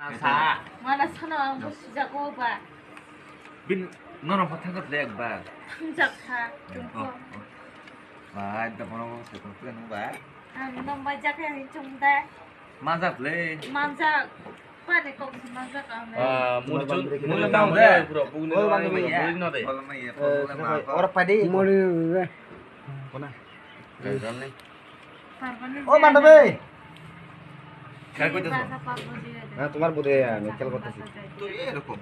사. mana sana 뭐 시작고 봐. 빈 너는 버튼 leg ba. 작하. Ba, ta kono se ko plan ba. nông bây giờ cái chúng ta Mazak le. manjak pane kok manjak ame. Mula mau deh. Puro bantu ya. Kalau mai ya, Orang padi. Kona. ও বান্ধবী খেয়াল করতেছ হ্যাঁ তোমার বুঝে আমি খেয়াল করতেছি তো এরকম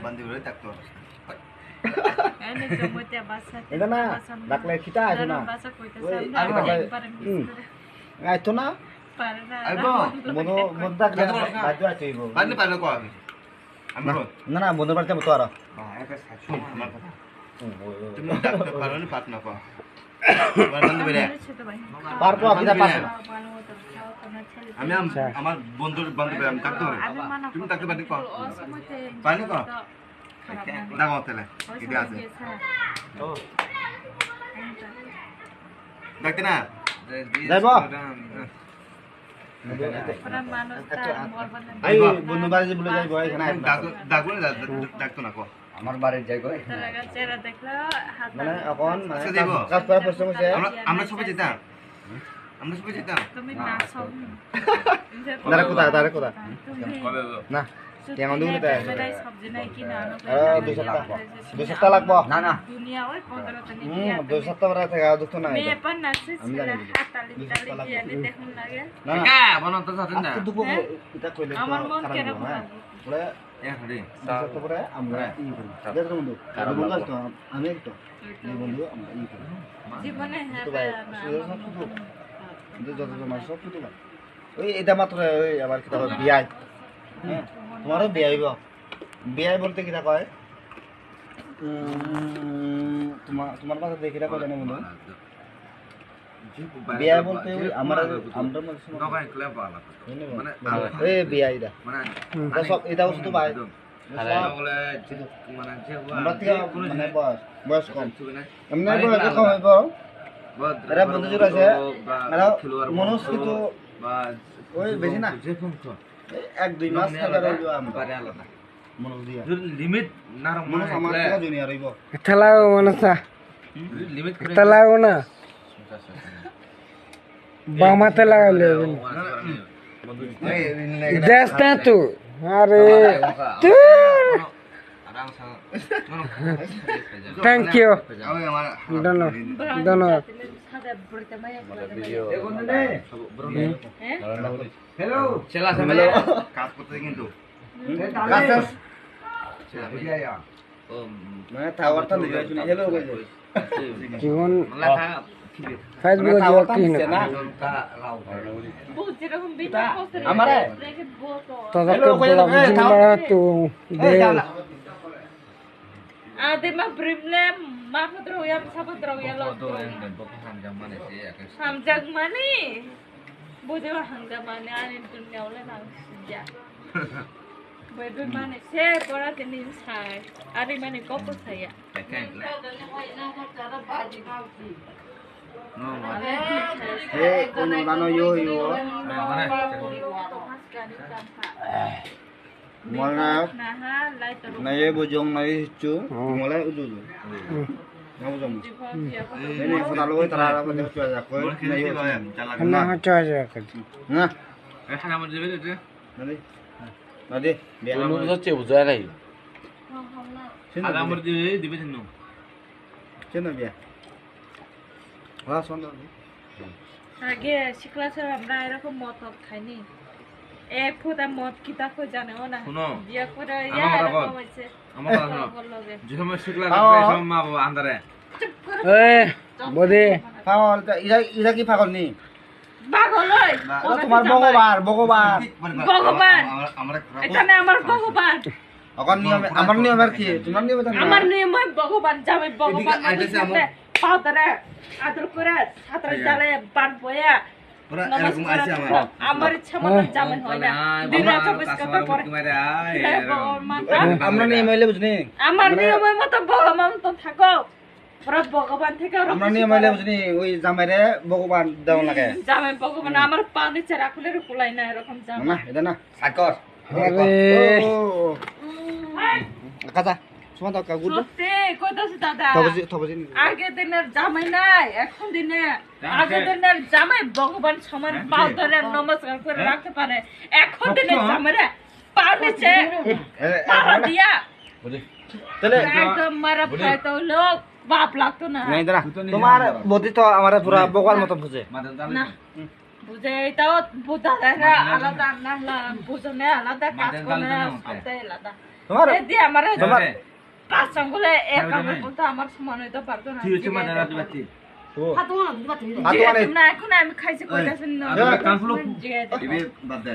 বান্ধবী রয়ে থাকতো এটা না ডাকলে খিতা আছে না আইতো না আইবো মনো মন ডাকলে বাজু আইতো বান্ধবী পারলে কো আমি না না বন্ধুর বাড়িতে মতো আর একটা সাচু আমার কথা তুমি ডাকতে পারো না পাত না কো বান্ধবী রে পারবো আপনি পারবো আমি আমার বন্ধুর বান্ধবী আমি ডাকতে পারি তুমি ডাকতে পারি কো পানি কো ডাকো তাহলে কি আছে ও ডাকতে না যাইবো আই বন্ধু বাড়ি যে বলে যাইবো এখানে ডাকবো না ডাকতো না কো আমার বাড়ি যাই কই চেহারা দেখলো হাত মানে এখন আচ্ছা দেব কাজ করা প্রশ্ন হচ্ছে আমরা সবাই যেতাম তুমি না সব দাঁড়া কোথা কবে না কেমন দূর দেয় মেলাই সবজি নাই কিনা দুই সপ্তাহ লাগবো না না দুনিয়া ওই 15 টা দুই সপ্তাহ পরে থেকে দুটো না মেয়ে পন নাচছে হাত তালি দিয়ে দেখুন লাগে না কা বনন্ত সাথে না দুপুর এটা কইলে আমার মন কেন পরে এ হরি দুই পরে আমরা ই করি দেখো বন্ধু বন্ধু আসতো আমি একটু এই বন্ধু আমরা ই করি জীবনে যত মাস সব কিছু ওই এটা মাত্র ওই আবার কি বিয়াই হ্যাঁ তোমারও বিয়াই বিয়াই বলতে কিটা কয় তোমার পাশে দেখি কয় জানি বন্ধু বিয়াই বলতে আমরা মানে এই বিয়াই দা মানে সব এটা শুধু ভাই বলে মানে যে আমরা থেকে মানে বয়স কম এমনি বয়স কম হইব এরা বন্ধু জোর আছে এরা মানুষ কিন্তু ওই বেশি না এক দুই মাস থাকা রইব আমি পারে আলাদা মানুষ দিয়া লিমিট না মানুষ আমার থেকে জুনিয়র হইব খেলাও মনসা লিমিট করে খেলাও না বামাতে লাগালে যাস না তো আরে থ্যাংক ইউ ধন্যবাদ হ্যালো চেলা সামনে কাজ করতে কিন্তু মানে টাওয়ারটা দিই শুনি হ্যালো কইছে জীবন লেখা ফেসবুকে যাও কি না বহুত যেরকম বিটা পোস্ট আমারে তোকে বলা বুঝিনা তো দে ade ma problem ma khadro ya sabadro ya lo hamjag mane bude hangda mane ane dunya ole na sija bude mane se pora tenin sai ari mane kopo saya kono dano yo Mulai na ye bujung na isu mulai udu na bujung ini foto lo terara apa dia cuaca kau na yo না চাজা na এখানে আমার যাবে এটা nanti dia Lu sace buza rai. আর আমার দিবে দিন cina dia wah sono আগে শিখলাছে আমরা এরকম মদ খাইনি এ ফুটা মদ কিতা কই জানো না শুনো বিয়া করে আমার ইয়া কথা হইছে আমার কথা শোনো যে সময় শিখলা লাগবে সব মা বাবা আন্দারে এ বদে পাগল ইরা কি পাগল নি পাগল ওই তোমার ভগবান ভগবান এখানে আমার ভগবান আমার নিয়ম আর কি তোমার নিয়ম আমার নিয়ম ভগবান যাবে ভগবান পাউদারে আদর করে ছাত্র জালে পান বয়া এরকম আছে আমার ইচ্ছা মতো জামে হয় না দিনে 24 ঘন্টা পরে আমরা নিয়ম হইলে বুঝনি আমার নিয়মের মতো ভগবান তো থাকো ওরা ভগবান থেকে ওরা আমরা নিয়ে মাইলে বুঝনি ওই জামাইরে ভগবান দেওয়া লাগে জামাই ভগবান আমার পা দিচ্ছে রাখলের কুলাই না এরকম না জামাই এটা না সাকর আরে কাজা সময় দাও কাগুর সত্যি কইতাছি দাদা থবজি আগে দিনের জামাই নাই এখন দিনে আগে দিনের জামাই ভগবান সমান পাও ধরে নমস্কার করে রাখতে পারে এখন দিনের জামাইরা পাও নিচে পাড়া দিয়া তাহলে একদম মারা পাইতো লোক বাপ লাগতো না নাই দাঁড়া তোমার বদি তো আমার পুরা বগার মতো বুঝে না বুঝে এটাও দাদারা আলাদা না বুঝনে আলাদা কাজ করে সবটাই আলাদা তোমার এদি আমার তোমার পাঁচ সঙ্গলে এক আমার বলতে আমার সমান হইতে পারতো না হাতুয়ানে না এখন আমি খাইছি কইতাছেন না কানফুলো বাদ দে